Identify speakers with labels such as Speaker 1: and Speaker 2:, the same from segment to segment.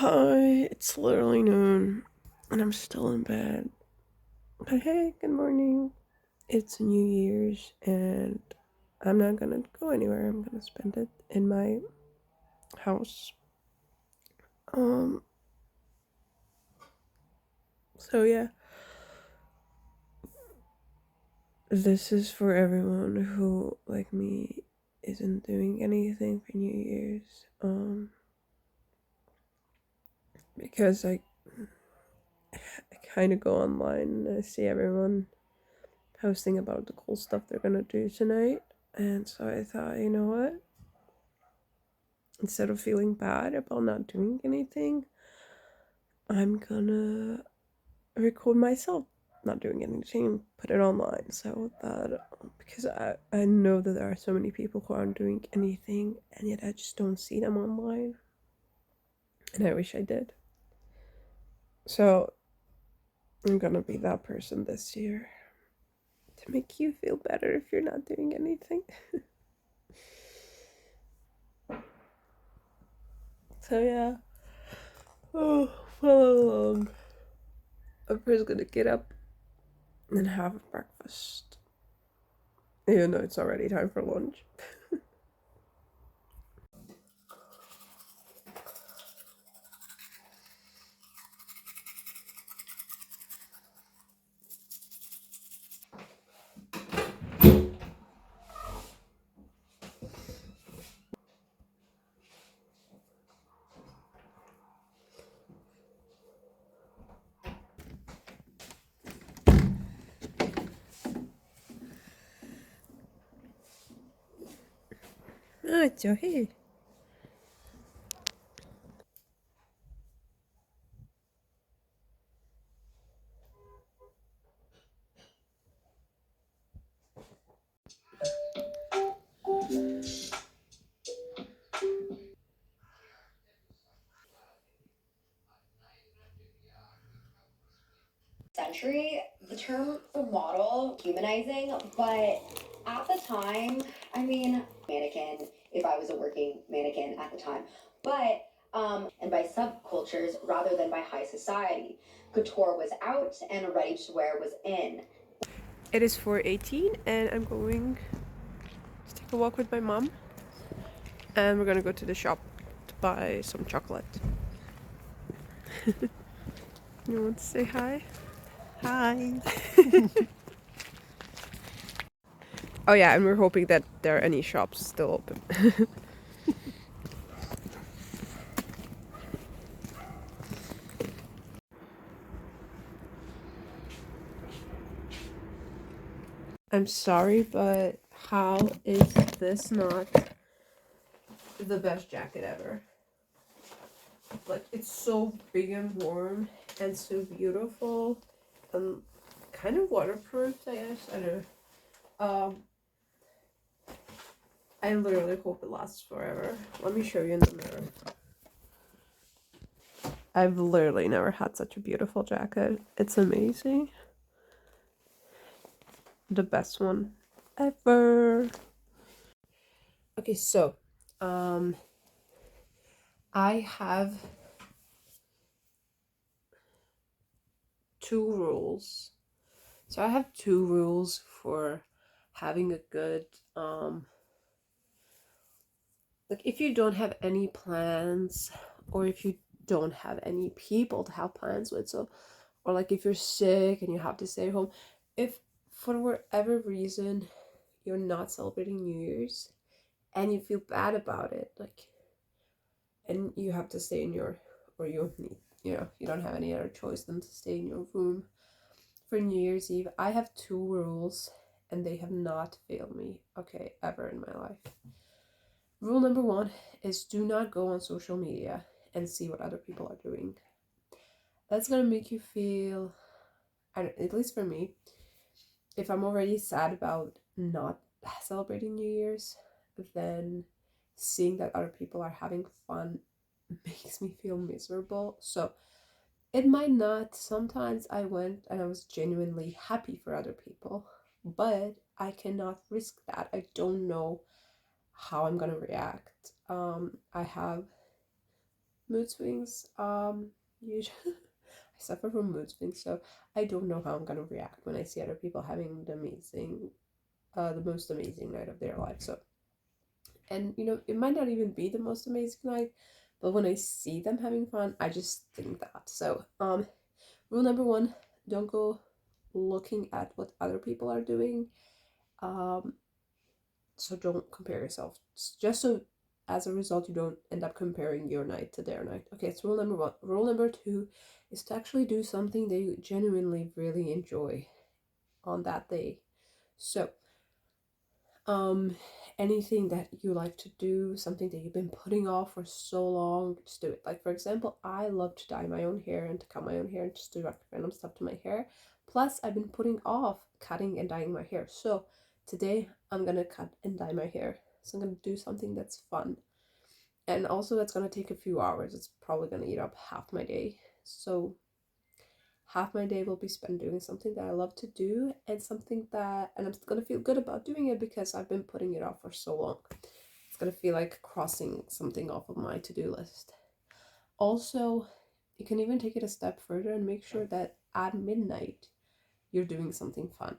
Speaker 1: Hi, it's literally noon and I'm still in bed. But hey, good morning. It's New Year's and I'm not gonna go anywhere. I'm gonna spend it in my house. Um, so yeah. This is for everyone who, like me, isn't doing anything for New Year's. Because I kind of go online and I see everyone posting about the cool stuff they're gonna do tonight. And so I thought, you know what? Instead of feeling bad about not doing anything, I'm gonna record myself not doing anything and put it online so that because I know that there are so many people who aren't doing anything and yet I just don't see them online and I wish I did. So I'm gonna be that person this year to make you feel better if you're not doing anything. So yeah. Oh, follow along. I'm first gonna get up and have breakfast. Even though it's already time for lunch. Ah, it's okay.
Speaker 2: Century, the term the model humanizing, but at the time, I mean, mannequin, if I was a working mannequin at the time, but and by subcultures rather than by high society. Couture was out and ready to wear was in. It is 4:18 and I'm going to take a walk with my mom and we're gonna go to the shop to buy some chocolate. You want to say hi?
Speaker 1: Hi.
Speaker 2: Oh yeah, and we're hoping that there are any shops still open. I'm sorry, but how is this not the best jacket ever? Like, it's so big and warm and so beautiful and kind of waterproof, I guess. I don't know. I literally hope it lasts forever. Let me show you in the mirror. I've literally never had such a beautiful jacket. It's amazing. The best one ever. Okay, so um I have two rules. So I have two rules for having a good like if you don't have any plans or if you don't have any people to have plans with, so or like if you're sick and you have to stay home, if for whatever reason you're not celebrating New Year's and you feel bad about it, like and you have to stay in your or you need you don't have any other choice than to stay in your room for New Year's Eve, I have two rules and they have not failed me, okay, ever in my life. Rule number one is do not go on social media and see what other people are doing. That's gonna make you feel, at least for me, if I'm already sad about not celebrating New Year's, then seeing that other people are having fun makes me feel miserable. So it might not. Sometimes I went and I was genuinely happy for other people, but I cannot risk that. I don't know how I'm gonna react. I have mood swings. Usually I suffer from mood swings, so I don't know how I'm gonna react when I see other people having the most amazing night of their life. So, and it might not even be the most amazing night, but when I see them having fun, I just think that. So, rule number one: don't go looking at what other people are doing. Um, so don't compare yourself. Just so as a result, you don't end up comparing your night to their night. Okay, it's rule number one. Rule number two is to actually do something that you genuinely really enjoy on that day. So, um, anything that you like to do, something that you've been putting off for so long, just do it. Like, for example, I love to dye my own hair and to cut my own hair and just do random stuff to my hair. Plus, I've been putting off cutting and dyeing my hair. So, today I'm gonna cut and dye my hair. So, I'm gonna do something that's fun. And also, that's gonna take a few hours. It's probably gonna eat up half my day. So, half my day will be spent doing something that I love to do and and I'm gonna feel good about doing it because I've been putting it off for so long. It's gonna feel like crossing something off of my to-do list. Also, you can even take it a step further and make sure that at midnight you're doing something fun.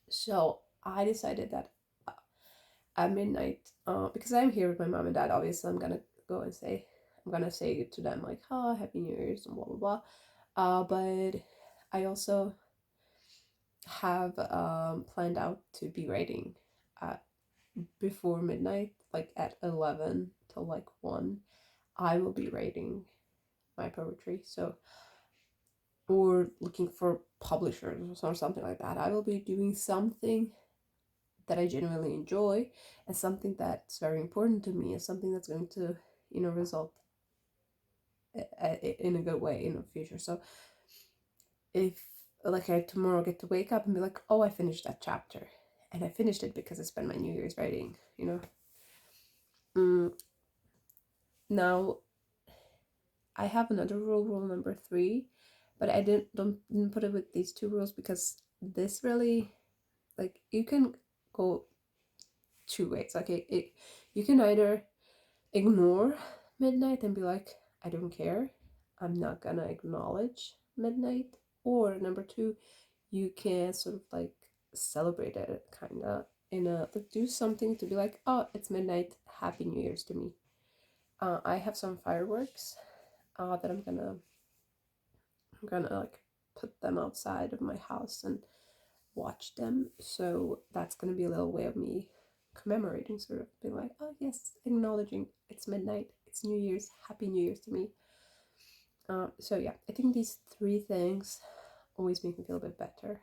Speaker 2: So I decided that at midnight, because I'm here with my mom and dad, obviously I'm gonna say to them like, "Oh, Happy New Year's" and blah blah blah. But I also have planned out to be writing at before midnight, like at 11 till like 1. I will be writing my poetry. So, or looking for publishers or something like that. I will be doing something that I genuinely enjoy and something that's very important to me and something that's going to, result in a good way in the future. So, if like I tomorrow get to wake up and be like, oh, I finished that chapter, and I finished it because I spent my New Year's writing, Now, I have another rule number 3, but I didn't put it with these 2 rules because this really, like, you can go 2 ways. Okay, you can either ignore midnight and be like, I don't care, I'm not gonna acknowledge midnight, or number 2, you can sort of like celebrate it, kind of like do something to be like, oh, it's midnight, Happy New Year's to me. I have some fireworks that I'm gonna like put them outside of my house and watch them. So that's gonna be a little way of me commemorating, sort of being like, oh yes, acknowledging it's midnight, it's New Year's, Happy New Year's to me. So yeah, I think these 3 things always make me feel a bit better.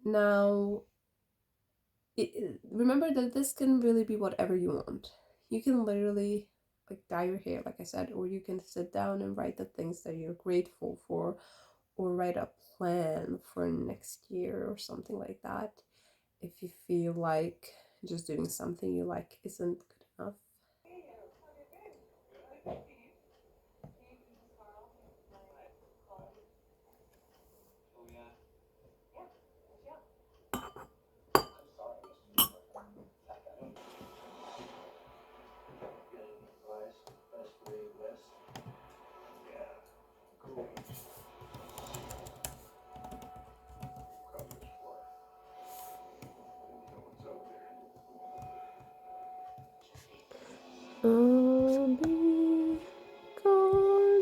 Speaker 2: Now, remember that this can really be whatever you want. You can literally like dye your hair, like I said, or you can sit down and write the things that you're grateful for, or write a plan for next year or something like that. If you feel like just doing something you like isn't good enough. I'll be gone.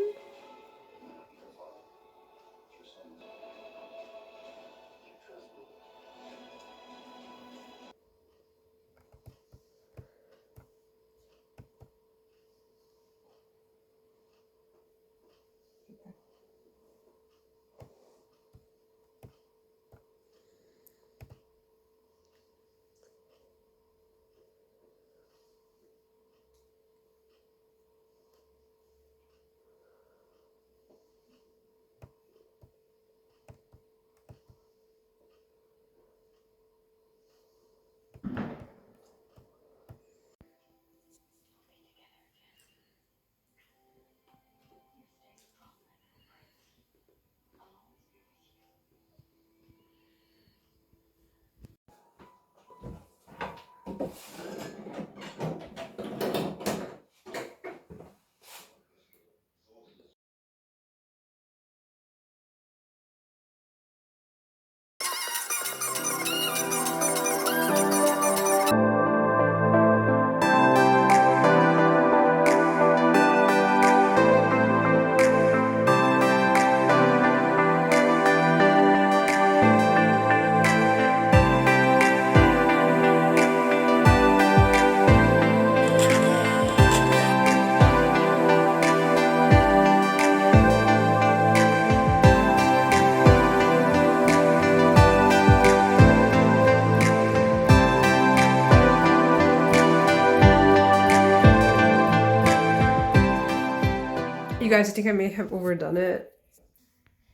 Speaker 2: You guys, I think I may have overdone it.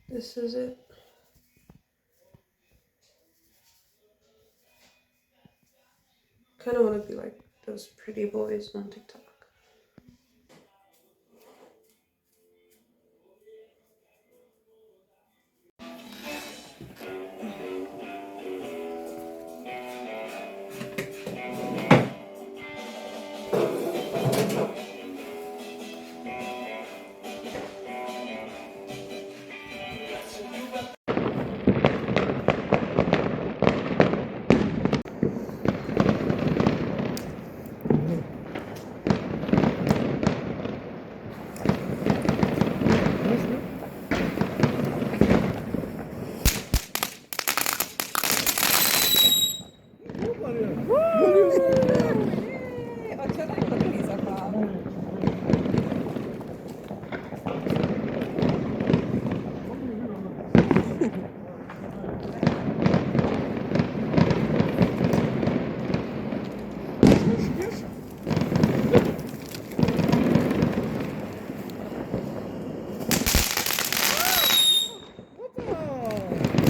Speaker 2: This is it. Kind of want to be like those pretty boys on TikTok.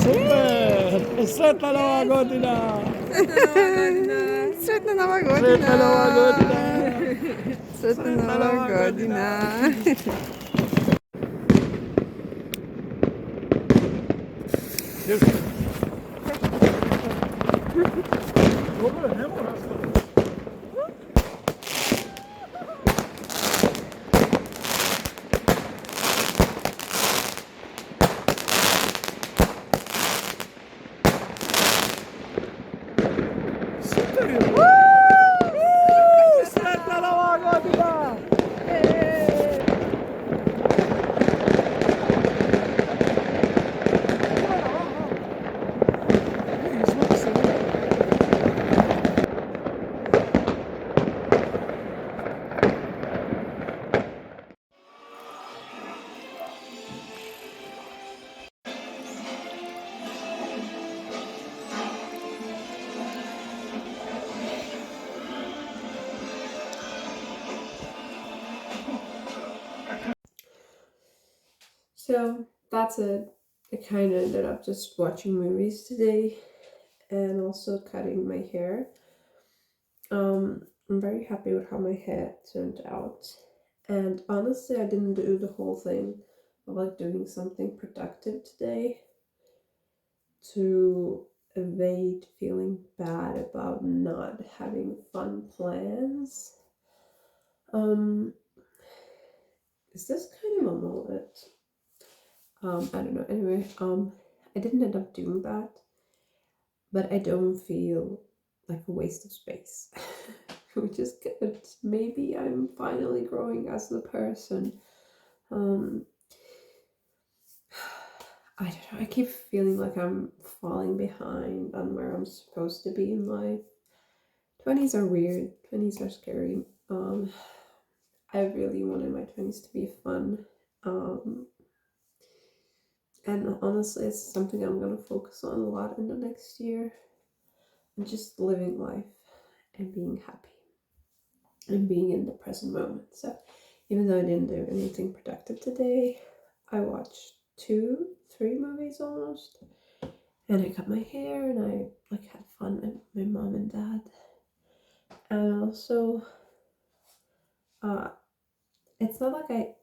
Speaker 3: Super! Sretna Nova Godina!
Speaker 4: Sretna Nova Godina!
Speaker 3: Sretna Nova Godina!
Speaker 4: Sretna Nova Godina!
Speaker 3: Dobro, ne mora. Super je! Sretna Nova Godina!
Speaker 2: So that's it. I kind of ended up just watching movies today and also cutting my hair. I'm very happy with how my hair turned out. And honestly, I didn't do the whole thing of like doing something productive today to evade feeling bad about not having fun plans. Is this kind of a moment? I don't know. Anyway, I didn't end up doing that, but I don't feel like a waste of space, which is good. Maybe I'm finally growing as a person. I don't know. I keep feeling like I'm falling behind on where I'm supposed to be in life. 20s are weird. 20s are scary. I really wanted my 20s to be fun. And honestly, it's something I'm gonna focus on a lot in the next year. And just living life and being happy and being in the present moment. So even though I didn't do anything productive today, I watched 3 movies almost. And I cut my hair and I like had fun with my mom and dad. And also, it's not like I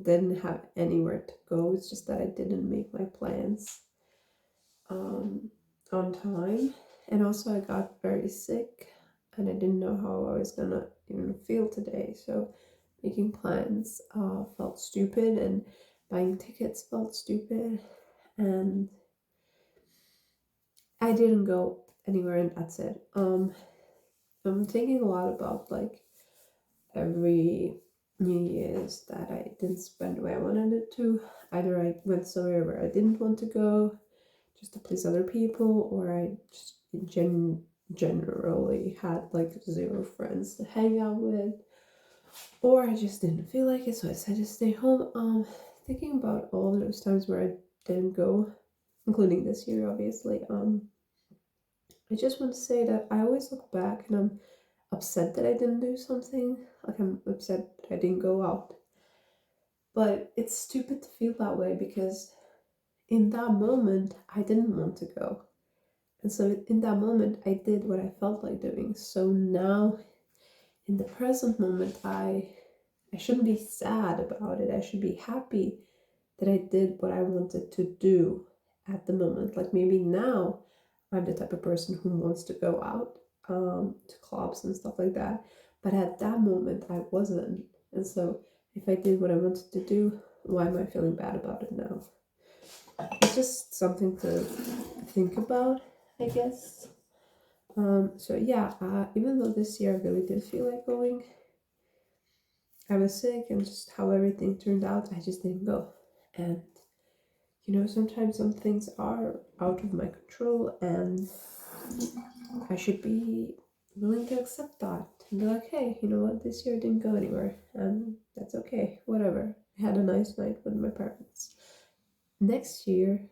Speaker 2: didn't have anywhere to go. It's just that I didn't make my plans on time. And also, I got very sick and I didn't know how I was gonna even feel today. So making plans felt stupid, and buying tickets felt stupid, and I didn't go anywhere, and that's it. I'm thinking a lot about like every New Year's that I didn't spend the way I wanted it to. Either I went somewhere where I didn't want to go just to please other people, or I just generally had like 0 friends to hang out with, or I just didn't feel like it, so I decided to stay home. Thinking about all of those times where I didn't go, including this year, obviously. I just want to say that I always look back and I'm upset that I didn't do something. Like, I'm upset that I didn't go out. But it's stupid to feel that way because in that moment I didn't want to go. And so in that moment I did what I felt like doing. So now in the present moment I shouldn't be sad about it. I should be happy that I did what I wanted to do at the moment. Like maybe now I'm the type of person who wants to go out to clubs and stuff like that. But at that moment I wasn't. And so if I did what I wanted to do, why am I feeling bad about it now? It's just something to think about, I guess. So yeah, even though this year I really did feel like going, I was sick and just how everything turned out, I just didn't go. And you know, sometimes some things are out of my control and I should be willing to accept that and be like, hey, you know what, this year I didn't go anywhere and that's okay, whatever. I had a nice night with my parents. Next year,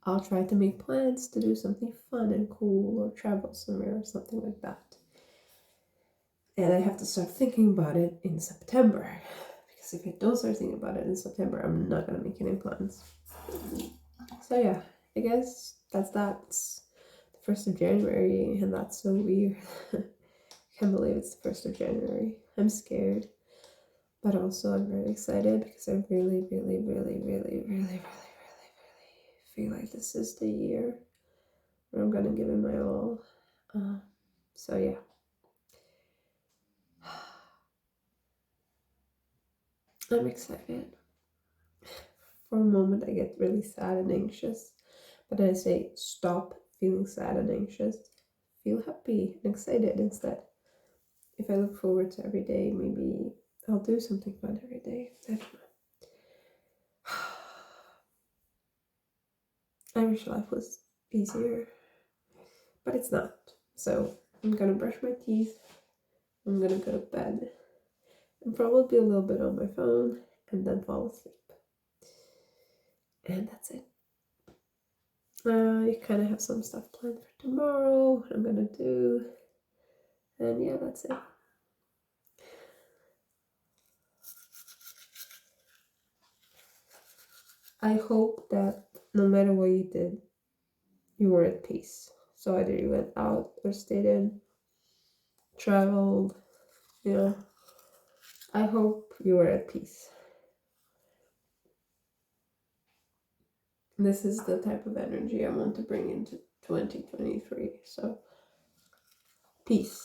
Speaker 2: I'll try to make plans to do something fun and cool or travel somewhere or something like that. And I have to start thinking about it in September. Because if I don't start thinking about it in September, I'm not going to make any plans. So yeah, I guess that's that. It's the 1st of January and that's so weird. I can't believe it's the 1st of January. I'm scared. But also I'm very excited because I really, really, really, really, really, really, really, really feel like this is the year where I'm gonna give it my all. So yeah. I'm excited. For a moment I get really sad and anxious. But then I say stop feeling sad and anxious. Feel happy and excited instead. If I look forward to every day, maybe I'll do something fun every day. I don't know. I wish life was easier, but it's not. So I'm gonna brush my teeth, I'm gonna go to bed, and probably a little bit on my phone, and then fall asleep. And that's it. I kind of have some stuff planned for tomorrow, what I'm gonna do, and yeah, that's it. I hope that no matter what you did, you were at peace. So either you went out or stayed in, traveled, you know, I hope you were at peace. This is the type of energy I want to bring into 2023. So, peace.